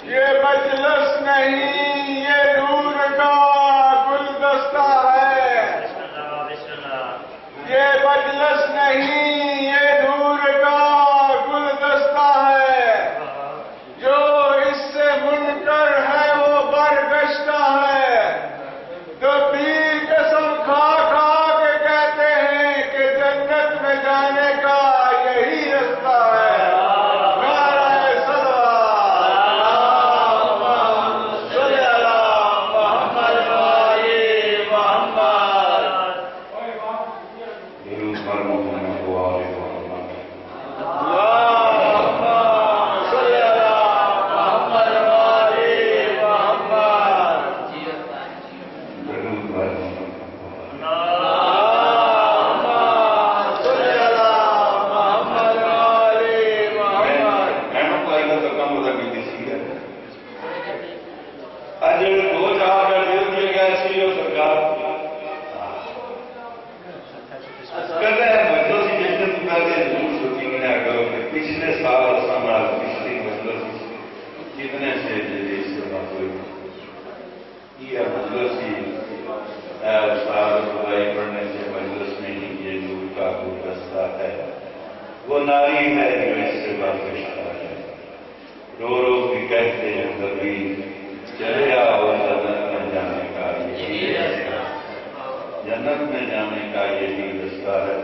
یہ مجلس نہیں، یہ نور کا گلدستہ ہے۔ یہ مجلس نہیں، یہ نور کا گلدستہ ہے۔ جو اس سے منکر ہے وہ برگشتہ ہے۔ تو پیر قسم کھا کھا کے کہتے ہیں کہ جنت میں جانے کا یہی رستہ ہے۔ وہ ناری ہے جو اس سے برگشتہ ہے۔ رو رو کے کہتے ہیں کبھی چلے آؤ جنت میں جانے کا یہی رستہ، جنت میں جانے کا یہی رستہ ہے۔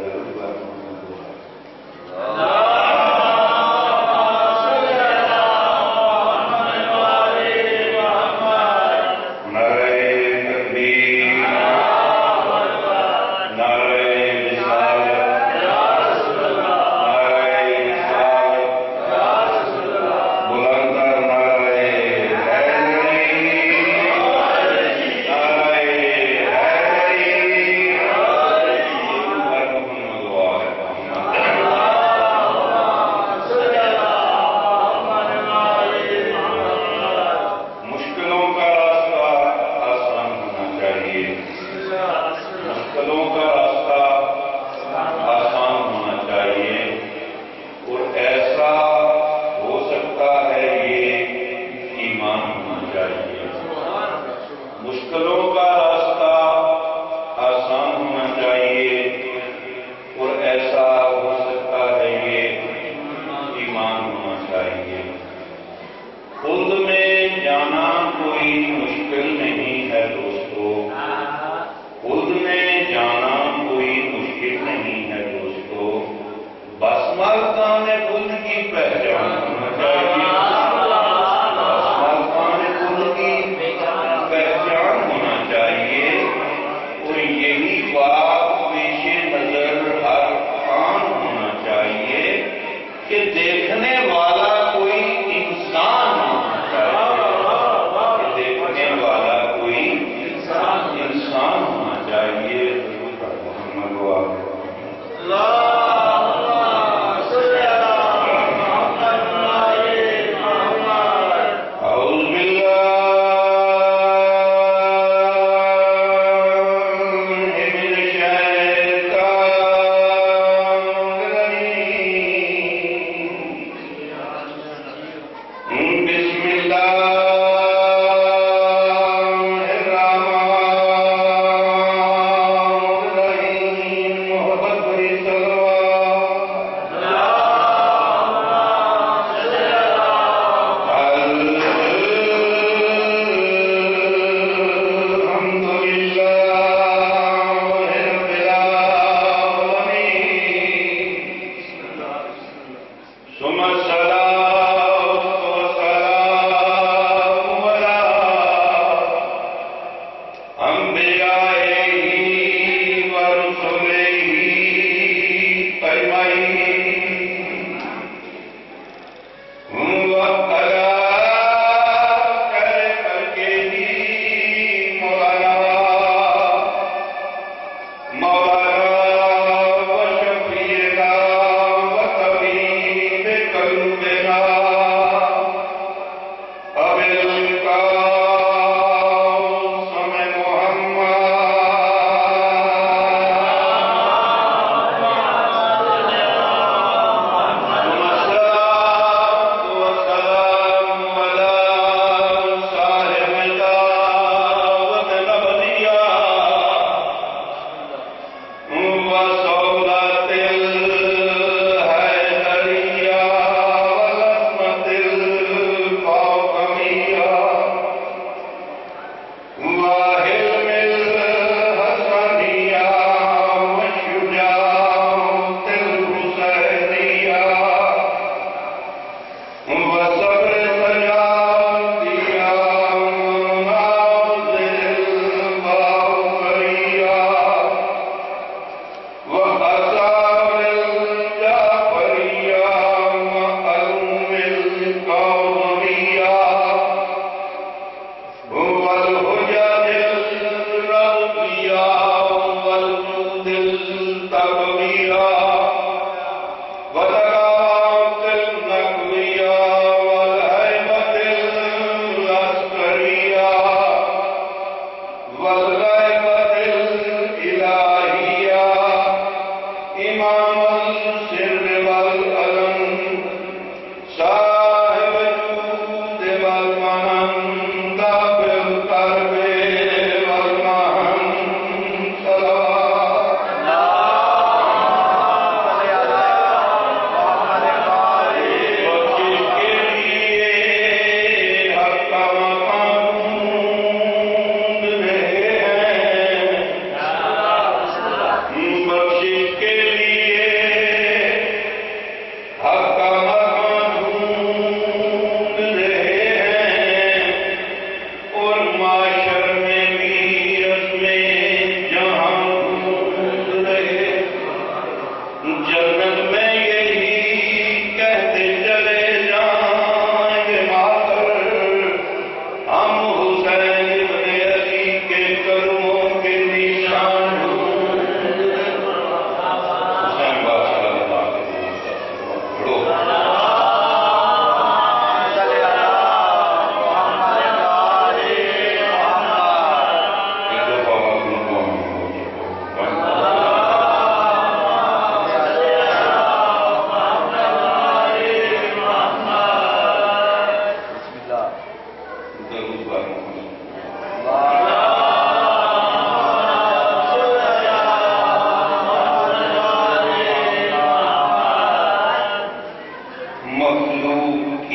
مخلوق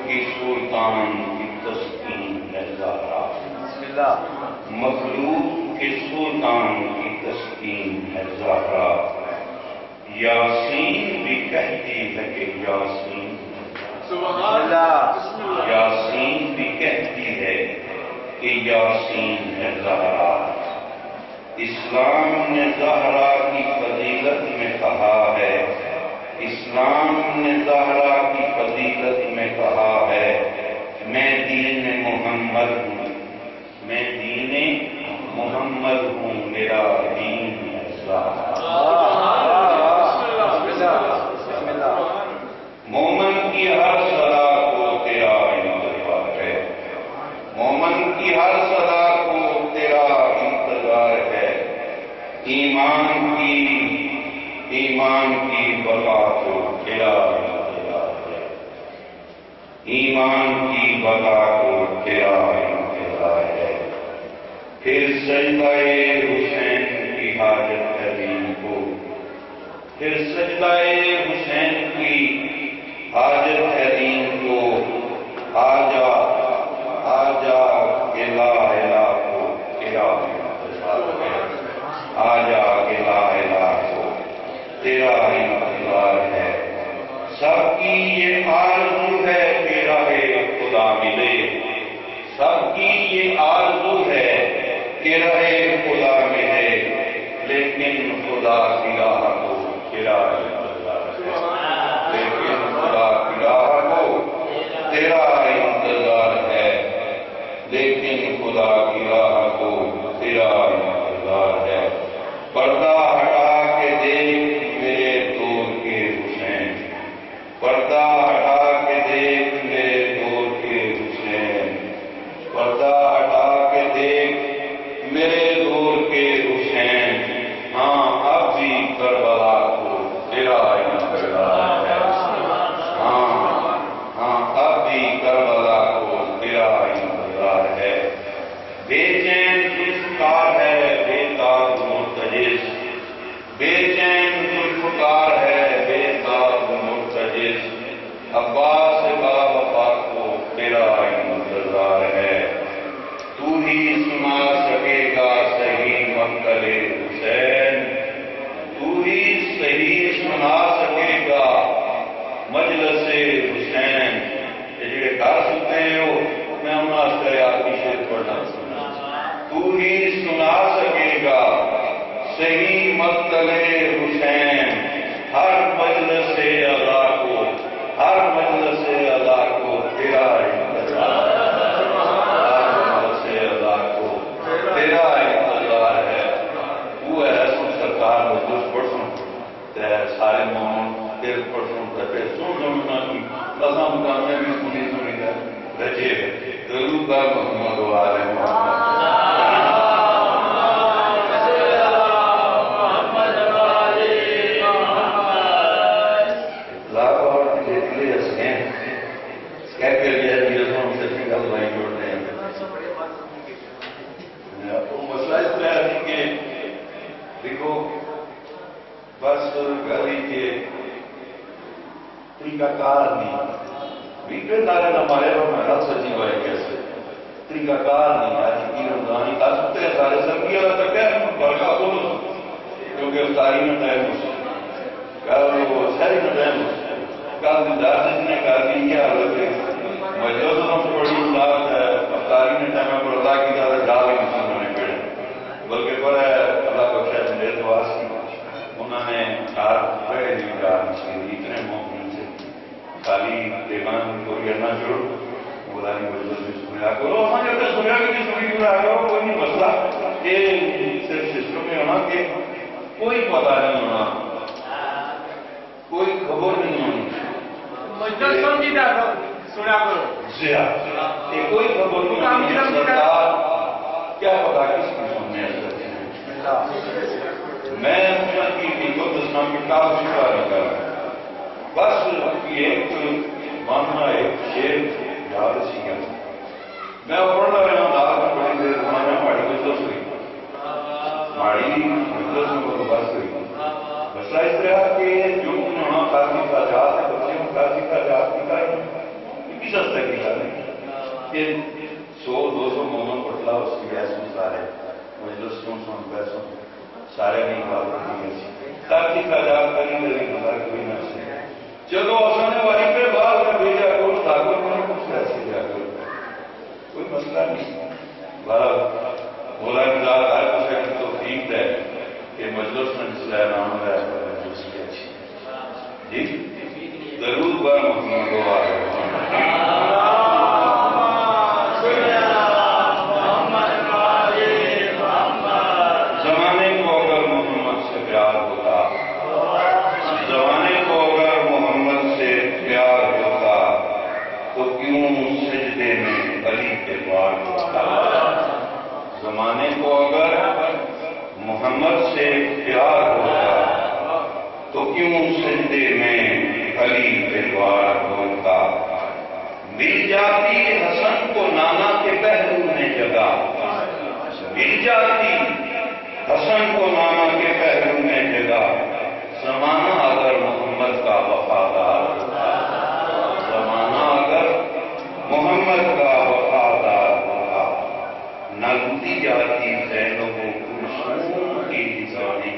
کی سلطان کی تسکین ہے زہرا، بسم اللہ، مخلوق کے سلطان کی تسکین ہے زہرا، یاسین بھی کہتی ہے کہ یاسین، سبحان اللہ، یاسین بھی کہتی ہے کہ یاسین ہے زہرا۔ اسلام نے زہرا کی فضیلت میں کہا ہے، اسلام نے زہرا کی فضیلت میں کہا ہے، میں دین محمد ہوں، میں دین محمد ہوں، میرا دین ہے زہرا۔ مومن کی ہر صدا کو تیرا انتظار ہے، مومن کی ہر صدا کو تیرا انتظار ہے، ایمان کی بقا کو تیرا انتظار ہے، ایمان کی بقا کو تیرا انتظار ہے۔ پھر سجدہ حسین کی حاجت ہے دین کو، پھر سجدہ حسین کی حاجت ہے دین کو، آجا کہ لا الہ کو تیرا انتظار ہے، آجا کہ لا الہ کو تیرا انتظار ہے۔ سب کی یہ آرزو ہے کہ راہ خدا ملے، سب کی یہ آرزو ہے کہ راہ خدا ملے، لیکن خدا کی راہ کو تیرا انتظار ہے، لیکن خدا کی راہ کو تیرا انتظار ہے، لیکن خدا کی راہ کو تیرا انتظار ہے۔ پردہ ہٹا کے دیکھ میرے دور کے حسین، پردہ ہٹا کے دیکھ میرے دور کے حسین، پردہ ہٹا کے دیکھ میرے دور کے حسین، ہاں اب بھی کربلا کو تیرا انتظار ہے، ہاں اب بھی کربلا کو تیرا انتظار ہے۔ بے چین ذوالفقار ہے بے تاب مرتجز، بے چین ذوالفقار ہے بے تاب مرتجز، عباس با وفا کو تیرا انتظار ہے۔ تو ہی سنا سکے گا صحیح مقتل حسین، تو ہی صحیح سنا سکے گا مجلس حسین۔ یہ جڑے کہہ سکتے ہو میں انہوں آپ کی شیر پڑھنا سنا، تو ہی سنا سکے گا صحیح مقتل حسین، ہر مجلس ادا کو، ہر مجلس ادا کو تیرا انتظار ہے، ہر مجلس ادا کو تیرا انتظار ہے۔ وہ ہے سن سرکار مجلس پڑھ سن سارے مومن پھر پڑھ سن پھر سننا کی قسم کا میں بھی سنی ہے رجے ضرور کا محمد و آل محمد۔ دیکھو بس گلی کے طریقہ کار نہیں بھی سارے ہمارے رات سچی بھائی کیسے طریقہ کار نہیں آج کی رمضانی کا سکتے سارے سب کی الگ تک ہے بڑکا بولو کیونکہ افطاری میں ٹائم ہو کل وہ ساری میں ٹائم ہو کل دار جس نے کہا کہ یہ حالت ہے مجلس ہم بڑی بات ہے افطاری میں ٹائم پر اللہ کی زیادہ ڈال ہی نہیں ہونے پڑے بلکہ پر ہے اللہ کو شاید میرے دعا کی انہوں نے ہاتھ بڑے نہیں ڈال اتنے مومن سے خالی پیغام کو کرنا چھوڑ بولا نہیں مجلس میں سنیا کرو ہمیں جب سنیا کہ نہیں سنی کیوں آ گیا کوئی نہیں مسئلہ یہ صرف سسٹم میں ہونا کہ کوئی پتہ نہیں ہونا کوئی خبر نہیں ہونی مجلس سمجھیدہ سنا کرو یہ کوئی خبر نہیں ہونی سرکار کیا پتا کس کی سننے میں اپنا کی کو دسنا کتاب شکا نہیں کر رہا بس ایک ماننا ایک شیر یاد سی گیا میں پڑھنا رہا ہوں دار بڑی دیر میں ماڑی مجلس ہوئی ماڑی مجلس میں بس ہوئی مسئلہ اس طرح کہ جو ہونا کہ 100-200 مومن پٹلا اس کی بیسوں سارے مجلس سن بیسوں سارے نہیں بات کریں گے تاکہ تعداد کریں گے مزار کوئی نہ سے چلو اصل نے وہیں پہ بات میں بھیجا کو ٹھاکر نے کچھ ایسے جا کر کوئی مسئلہ نہیں بہرحال مولا کی ذات ہر کسی کی توفیق ہے کہ مجلس میں جس کا نام ہے مجلس کی اچھی جی ضرور بار محمد کو آ رہے زمانے کو اگر محمد سے پیار ہوتا زمانے کو اگر محمد سے پیار ہوتا تو کیوں سجدے میں علی کے بار ہوتا زمانے کو اگر محمد سے پیار ہوتا تو کیوں سجدے میں علی کے بار ہوتا مل جاتی حسن کو نانا کے پہلو میں جگہ مل جاتی حسن کو نانا کے پہلو میں جگہ زمانہ اگر محمد کا وفادار ہوتا زمانہ اگر محمد کا وفادار ہوتا نہ لوٹی جاتی زینب و کلثوم کی رضائیں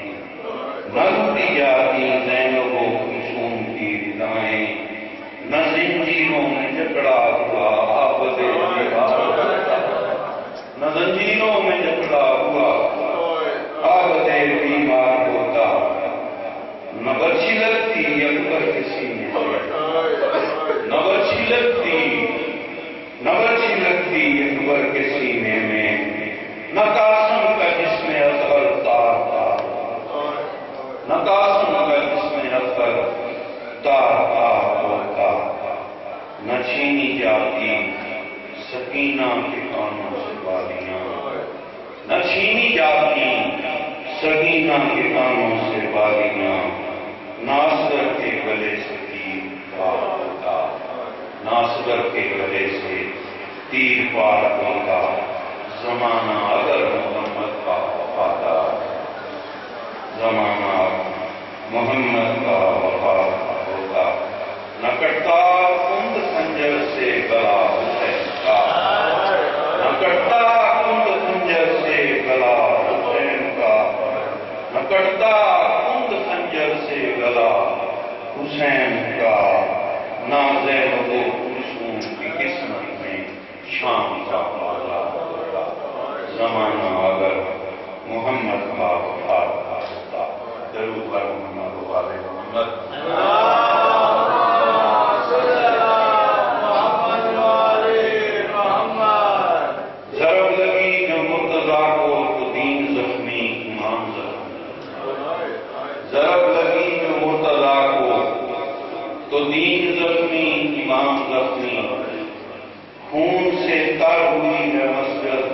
نہ لوٹی جاتی زینب و کلثوم کی رضائیں نہ زنجیروں میں جکڑا ہوا آبد بیمار نہ زنجیروں میں جکڑا ہوا آبد بیمار ہوتا نہ برچھی لگتی اکبر کسی میں نہ برچھی لگتی اکبر کے سینے میں نہ قاسم کا جس میں اثر تار تار نہ قاسم کا جس میں اثر تار تار ہوتا نہ چھینی جاتی سکینہ کے کانوں سے بالیاں نہ چھینی جاتی سکینہ کے کانوں سے بالیاں ناصر کے گلے سے تیر پار ہوتا ناصر کے گلے سے تیر پار ہوتا زمانہ اگر محمد کا وفادار زمانہ محمد کا وفادار ہوتا نہ کٹتا کند خنجر سے گلا حسین کا نہ کٹتا کند خنجر سے گلا حسین کا نہ کٹتا کند خنجر سے گلا حسین کا نہ زینب و کلثوم کی قسمت میں شام کا پالا ہوتا زمانہ اگر محمد کا وفادار ہوتا ضرور پر محمد والے محمد ضرب لگی جو مرتضیٰ کو تو دین زخمی امام زخمی ضرب لگی جو مرتضیٰ کو تو دین زخمی امام زخمی خون سے تر ہوئی ہے مسجد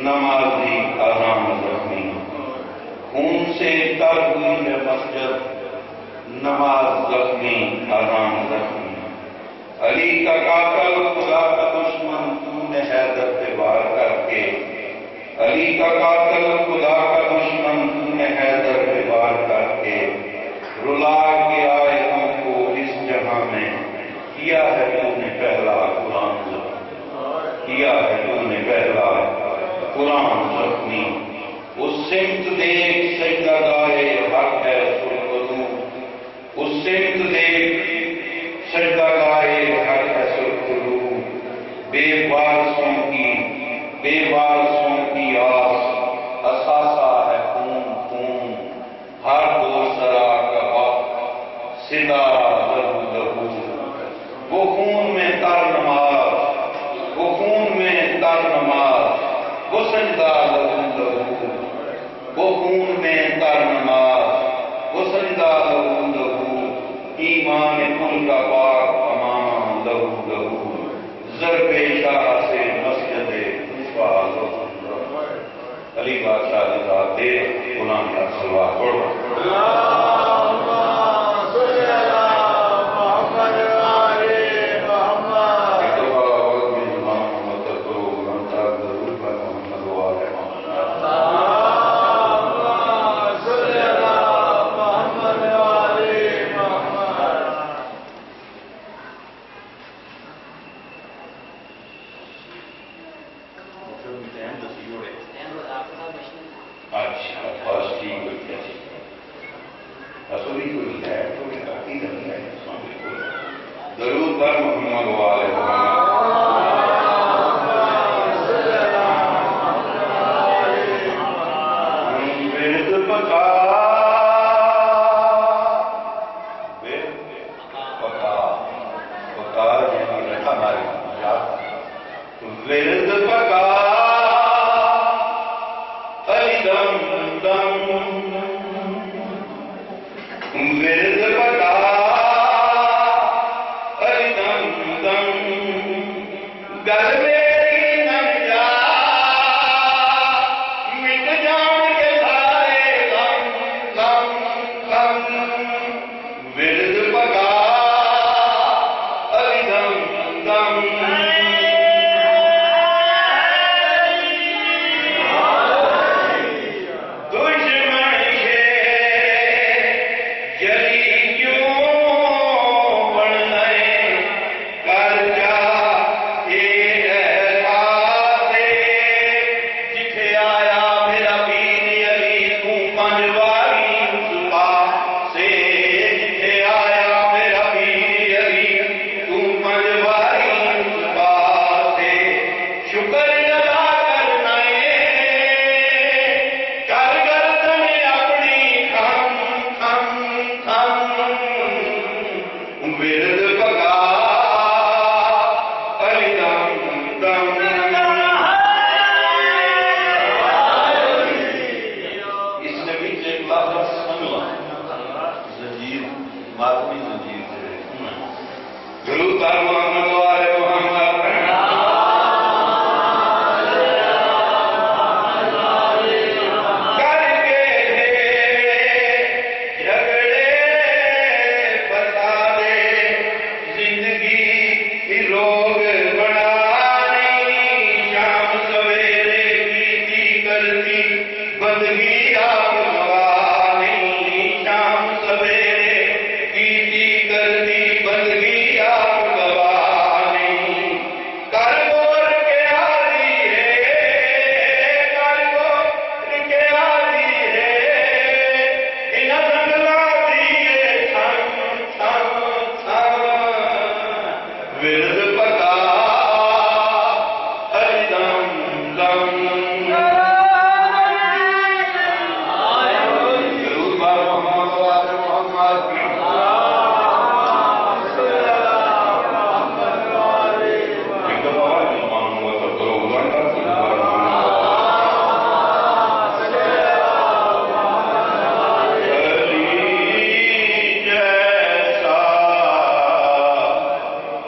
نمازی اذان زخمی خون سے تر ہوئی ہے مسجد نماز زخمی اذان زخمی علی کا قاتل خدا کا دشمن تو نے حیدر پہ وار کر کے علی کا قاتل خدا کا دشمن تو نے حیدر پہ وار کر کے رلا کے آئے ہم کو اس جہاں میں کیا ہے تو نے پہلا قرآن زخمی کیا ہے تو نے پہلا قرآن زخمی اس سمت دیکھ سجدہ گاہے حق ہے سرخرو اس سمت دیکھ سجدہ گاہے حق ہے سرخرو بے وارثوں کی آس اثاثہ ہے خون خون ہر دو سرا کا وقت صدا لہو لہو وہ خون میں تر نماز وہ خون میں تر نماز وہ سجدہ لہو لہو وہ خون میں تر نماز وہ سجدہ لہو لہو ایمان کل کا پاک تمام لہو لہو ضرب شاہ سے مسجد مصباح لہو لہو علی بادشاہ کی ذات دے غلام کا صلوات پڑھو درود پر محمد وآل محمد ورد پکا یعنی ہماری ورد پکا دم دم ورد پکا دم دم گل میری نہ جا مٹ جان کے سارے غم غم غم ورد پکا دم دم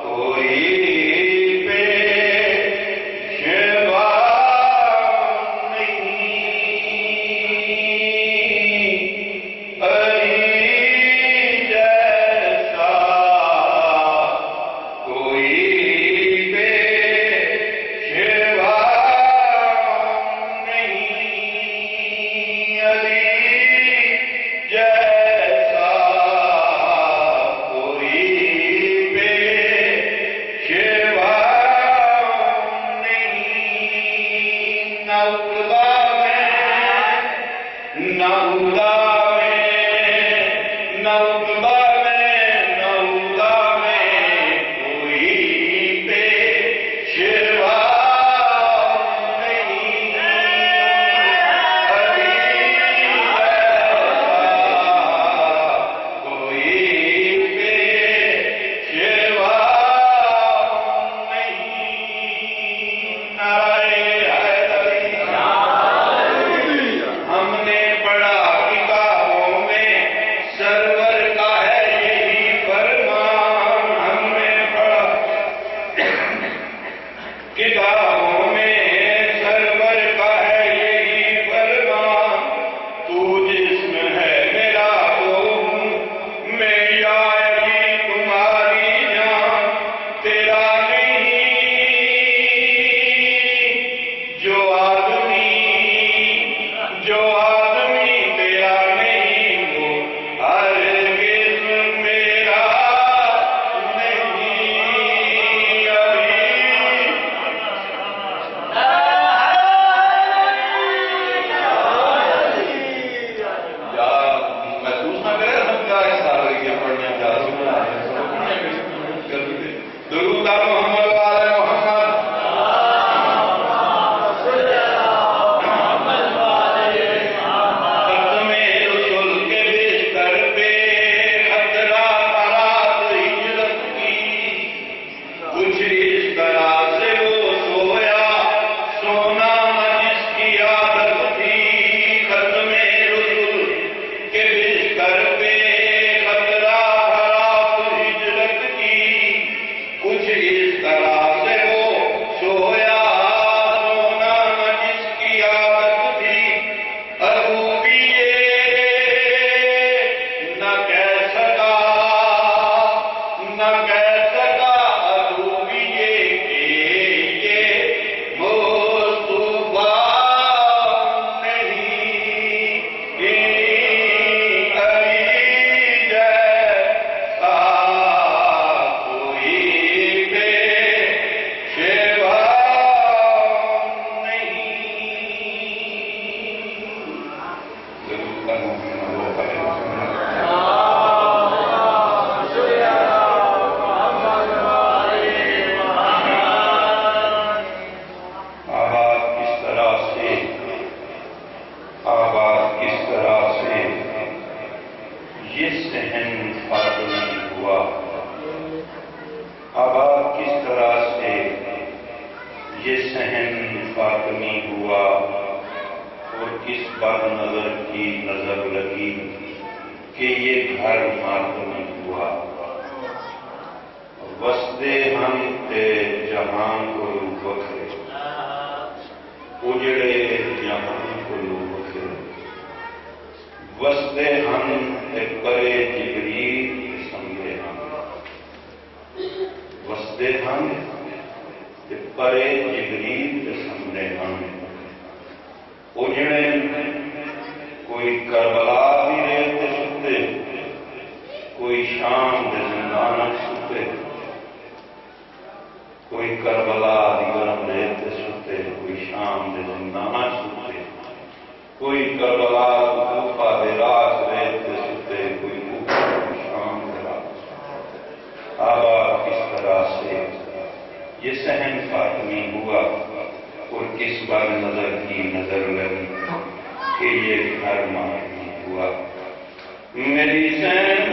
کوئی درود بر محمد و آل محمد ختم رسول کے بستر پہ خطرہ رات ہجرت کی کچھ اس طرح سے وہ سویا سونا نہ جس کی عادت تھی ختم رسول کے بستر پہ خطرہ رات ہجرت کی کچھ اس طرح سے وہ سویا سونا نہ جس کی عادت تھی ابو بھی نہ کہہ سکا ابو بھی یہ مصطفیٰ نہیں علی جیسا کوئی پیشوا نہیں ضرور آباد کس طرح سے یہ صحن فاطمی ہوا آباد کس طرح سے یہ صحن فاطمی ہوا اور کس بد نظر کی نظر لگی کہ یہ گھر ماتمی ہوا وسطے ہم تے جہان کو وکھرے اجڑے جہان کو وکھرے وسطے ہم تے پرے جبریل سمجھے ہم وسطے ہم تے پرے جبریل سمجھے ہم اجڑے کوئی کربلا بھی رہتے ستے کوئی شام دے زندان ستے کوئی کربلا دی گرم رہتے ستے کوئی شام دے زندان ستے کوئی کربلا کوفہ دے رات رہتے ستے کوئی کوفہ دے شام دے رات آباد کس طرح سے یہ صحن فاطمی ہوا اور کس بار نظر کی نظر لگی کہ یہ گھر ماتمی ہوا میری سین